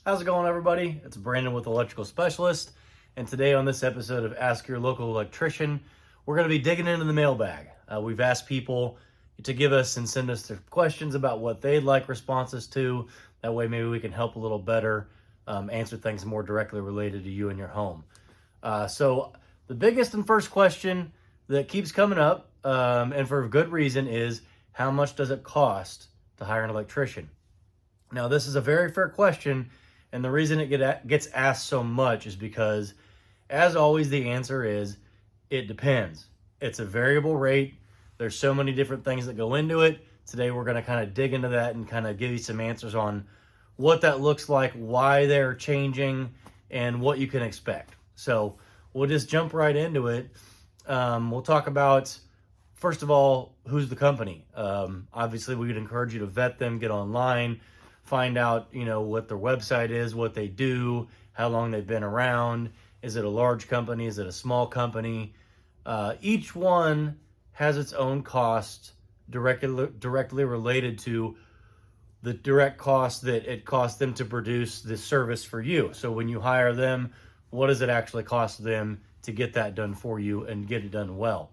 How's it going, everybody? It's Brandon with Electrical Specialist, and today on this episode of Ask Your Local Electrician, we're going to be digging into the mailbag. We've asked people to give us and send us their questions about what they'd like responses to. That way, maybe we can help a little better, answer things more directly related to you and your home. So the biggest and first question that keeps coming up, and for good reason, is how much does it cost to hire an electrician? Now, this is a very fair question, and the reason it gets asked so much is because, as always, the answer is it depends. It's a variable rate. There's so many different things that go into it. Today, we're going to kind of dig into that and kind of give you some answers on what that looks like, why they're changing, and what you can expect. So we'll just jump right into it. We'll talk about, first of all, who's the company. Obviously, we would encourage you to vet them, get online, find out, what their website is, what they do, how long they've been around. Is it a large company? Is it a small company? Each one has its own cost directly related to the direct cost that it costs them to produce the service for you. So when you hire them, what does it actually cost them to get that done for you and get it done well?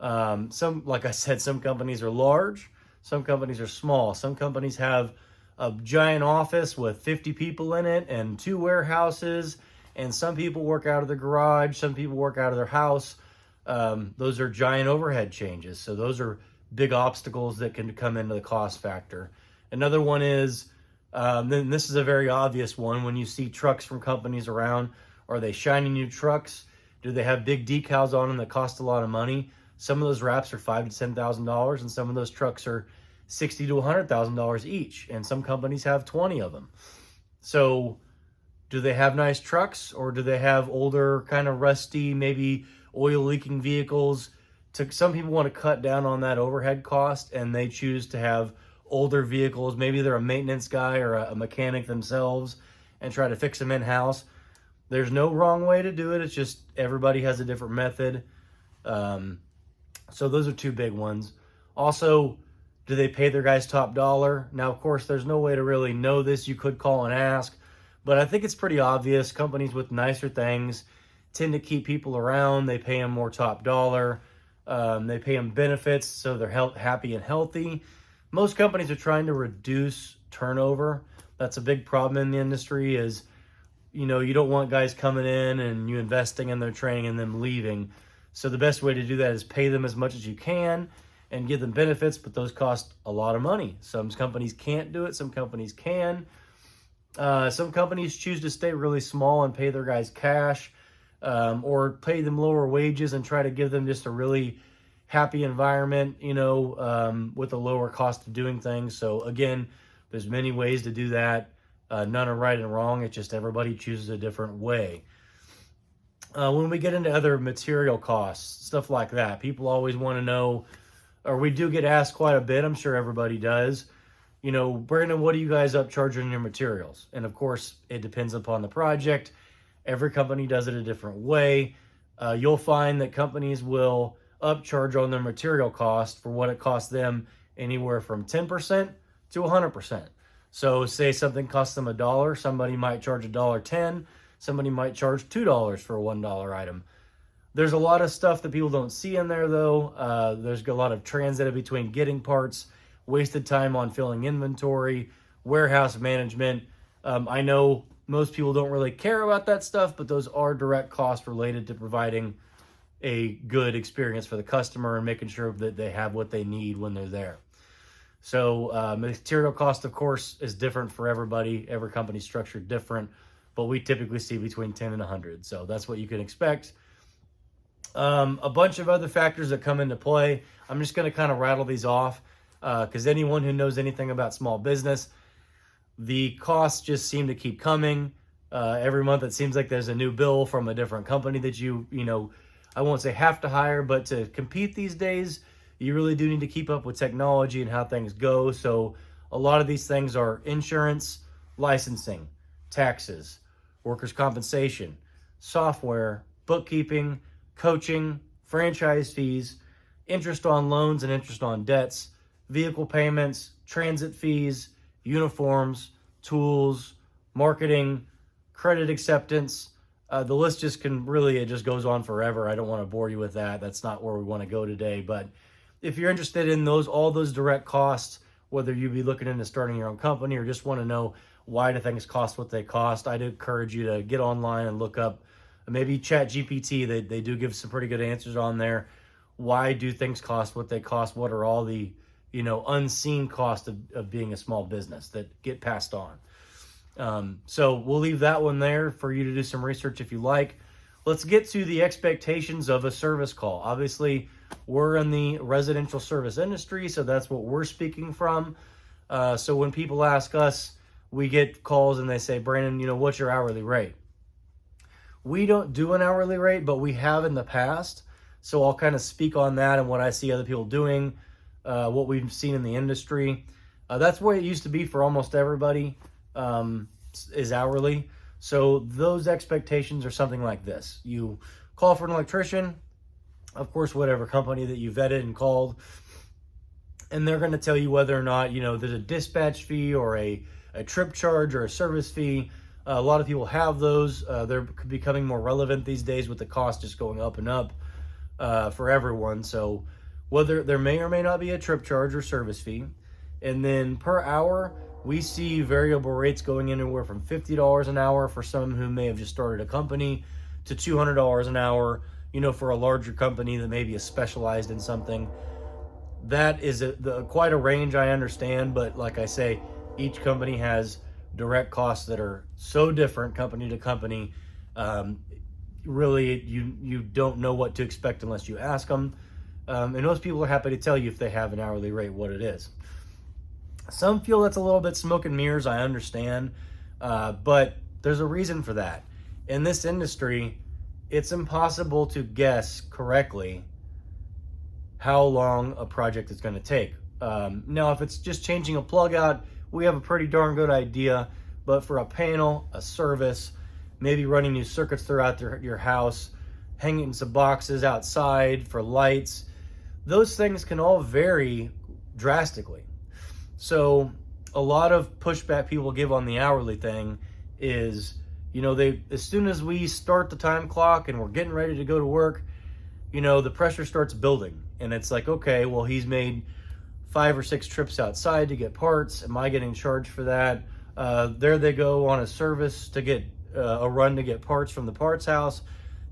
Like I said, some companies are large, some companies are small. Some companies have a giant office with 50 people in it and 2 warehouses, and some people work out of the garage, some people work out of their house. Those are giant overhead changes. So those are big obstacles that can come into the cost factor. Another one is, then this is a very obvious one, when you see trucks from companies around, are they shiny new trucks? Do they have big decals on them that cost a lot of money? Some of those wraps are $5,000 to $10,000, and some of those trucks are $60,000 to $100,000 each, and some companies have 20 of them. So do they have nice trucks, or do they have older, kind of rusty, maybe oil leaking vehicles? Some people want to cut down on that overhead cost, and they choose to have older vehicles. Maybe they're a maintenance guy or a mechanic themselves and try to fix them in-house. There's no wrong way to do it. It's just everybody has a different method. So those are 2 big ones. Also, do they pay their guys top dollar? Now, of course, there's no way to really know this. You could call and ask, but I think it's pretty obvious. Companies with nicer things tend to keep people around. They pay them more top dollar. They pay them benefits so they're happy and healthy. Most companies are trying to reduce turnover. That's a big problem in the industry is, you don't want guys coming in and you investing in their training and them leaving. So the best way to do that is pay them as much as you can and give them benefits, but those cost a lot of money. Some companies can't do it. Some companies can. Some companies choose to stay really small and pay their guys cash, or pay them lower wages and try to give them just a really happy environment, with a lower cost of doing things. So again, there's many ways to do that. None are right and wrong. It's just everybody chooses a different way. When we get into other material costs, stuff like that, people always want to know, or we do get asked quite a bit, I'm sure everybody does, Brandon, what are you guys upcharging your materials? And of course, it depends upon the project. Every company does it a different way. You'll find that companies will upcharge on their material cost for what it costs them anywhere from 10% to 100%. So say something costs them $1, somebody might charge $1.10, somebody might charge $2 for a $1 item. There's a lot of stuff that people don't see in there, though. There's a lot of transit between getting parts, wasted time on filling inventory, warehouse management. I know most people don't really care about that stuff, but those are direct costs related to providing a good experience for the customer and making sure that they have what they need when they're there. So material cost, of course, is different for everybody. Every company's structured different, but we typically see between 10 and 100. So that's what you can expect. A bunch of other factors that come into play. I'm just going to kind of rattle these off because anyone who knows anything about small business, the costs just seem to keep coming. Every month it seems like there's a new bill from a different company that I won't say have to hire, but to compete these days, you really do need to keep up with technology and how things go. So a lot of these things are insurance, licensing, taxes, workers' compensation, software, bookkeeping, coaching, franchise fees, interest on loans and interest on debts, vehicle payments, transit fees, uniforms, tools, marketing, credit acceptance. The list just it just goes on forever. I don't want to bore you with that. That's not where we want to go today. But if you're interested in all those direct costs, whether you be looking into starting your own company or just want to know why do things cost what they cost, I'd encourage you to get online and look up maybe Chat GPT. They do give some pretty good answers on there. Why do things cost what they cost? What are all the unseen costs of being a small business that get passed on? So we'll leave that one there for you to do some research if you like. Let's get to the expectations of a service call. Obviously, we're in the residential service industry, so that's what we're speaking from. So when people ask us, we get calls and they say, Brandon, what's your hourly rate? We don't do an hourly rate, but we have in the past. So I'll kind of speak on that and what I see other people doing, what we've seen in the industry. That's the way it used to be for almost everybody, is hourly. So those expectations are something like this. You call for an electrician, of course, whatever company that you vetted and called, and they're going to tell you whether or not, there's a dispatch fee or a trip charge or a service fee. A lot of people have those. They're becoming more relevant these days with the cost just going up and up for everyone. So whether there may or may not be a trip charge or service fee. And then per hour, we see variable rates going anywhere from $50 an hour for some who may have just started a company to $200 an hour, for a larger company that maybe is specialized in something. That is quite a range, I understand, but like I say, each company has direct costs that are so different company to company. Really, you don't know what to expect unless you ask them. And most people are happy to tell you if they have an hourly rate, what it is. Some feel that's a little bit smoke and mirrors, I understand, but there's a reason for that. In this industry, it's impossible to guess correctly how long a project is going to take. Now, if it's just changing a plug out, we have a pretty darn good idea, but for a panel, a service, maybe running new circuits throughout your house, hanging some boxes outside for lights, those things can all vary drastically. So a lot of pushback people give on the hourly thing is, as soon as we start the time clock and we're getting ready to go to work, the pressure starts building. And it's like, okay, well, he's made 5 or 6 trips outside to get parts. Am I getting charged for that? There they go on a service to get a run to get parts from the parts house.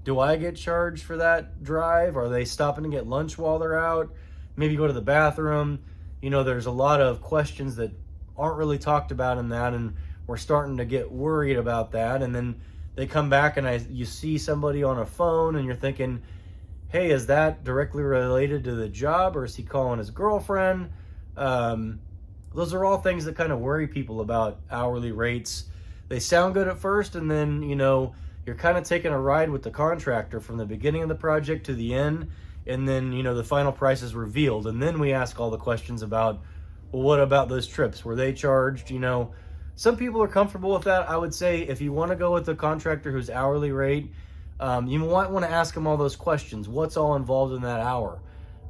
Do I get charged for that drive? Are they stopping to get lunch while they're out? Maybe go to the bathroom. There's a lot of questions that aren't really talked about in that, and we're starting to get worried about that. And then they come back and you see somebody on a phone and you're thinking, hey, is that directly related to the job, or is he calling his girlfriend? Those are all things that kind of worry people about hourly rates. They sound good at first, and then, you're kind of taking a ride with the contractor from the beginning of the project to the end, and then, the final price is revealed. And then we ask all the questions about, well, what about those trips? Were they charged? Some people are comfortable with that. I would say if you want to go with the contractor who's hourly rate, you might want to ask them all those questions. What's all involved in that hour?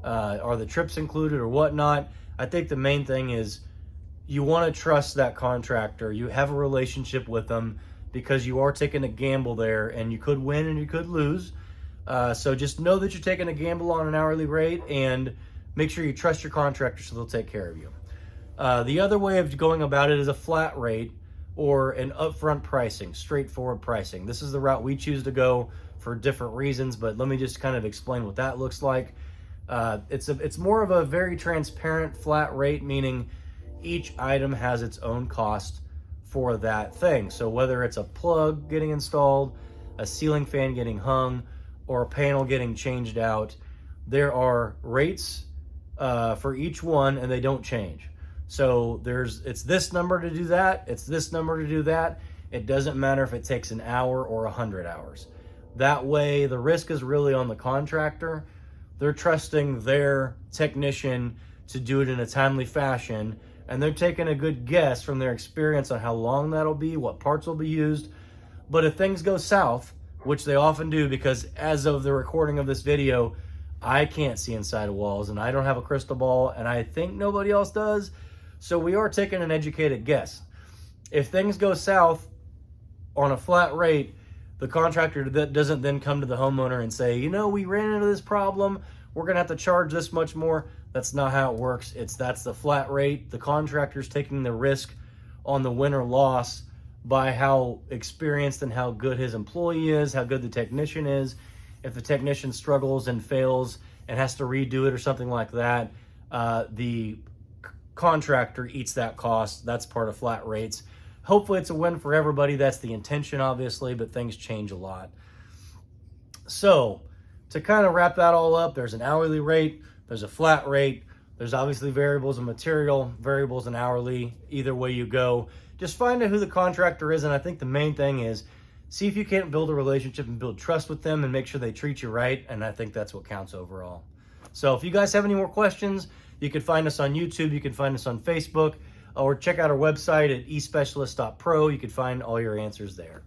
Are the trips included or whatnot? I think the main thing is you want to trust that contractor. You have a relationship with them because you are taking a gamble there, and you could win and you could lose. So just know that you're taking a gamble on an hourly rate, and make sure you trust your contractor so they'll take care of you. The other way of going about it is a flat rate or an upfront pricing, straightforward pricing. This is the route we choose to go for different reasons, but let me just kind of explain what that looks like. It's more of a very transparent flat rate, meaning each item has its own cost for that thing. So whether it's a plug getting installed, a ceiling fan getting hung, or a panel getting changed out, there are rates for each one, and they don't change. So it's this number to do that, it's this number to do that. It doesn't matter if it takes an hour or 100 hours. That way, the risk is really on the contractor. They're trusting their technician to do it in a timely fashion, and they're taking a good guess from their experience on how long that'll be, what parts will be used. But if things go south, which they often do, because as of the recording of this video, I can't see inside of walls, and I don't have a crystal ball, and I think nobody else does. So we are taking an educated guess. If things go south, on a flat rate, the contractor that doesn't then come to the homeowner and say, you know, we ran into this problem, we're gonna have to charge this much more. That's not how it works. That's the flat rate. The contractor's taking the risk on the win or loss by how experienced and how good his employee is, how good the technician is. If the technician struggles and fails and has to redo it or something like that, the contractor eats that cost. That's part of flat rates. Hopefully it's a win for everybody. That's the intention, obviously, but things change a lot. So to kind of wrap that all up, there's an hourly rate, there's a flat rate, there's obviously variables in material, variables in hourly, either way you go. Just find out who the contractor is, and I think the main thing is see if you can't build a relationship and build trust with them and make sure they treat you right, and I think that's what counts overall. So if you guys have any more questions, you can find us on YouTube, you can find us on Facebook, or check out our website at especialist.pro. You can find all your answers there.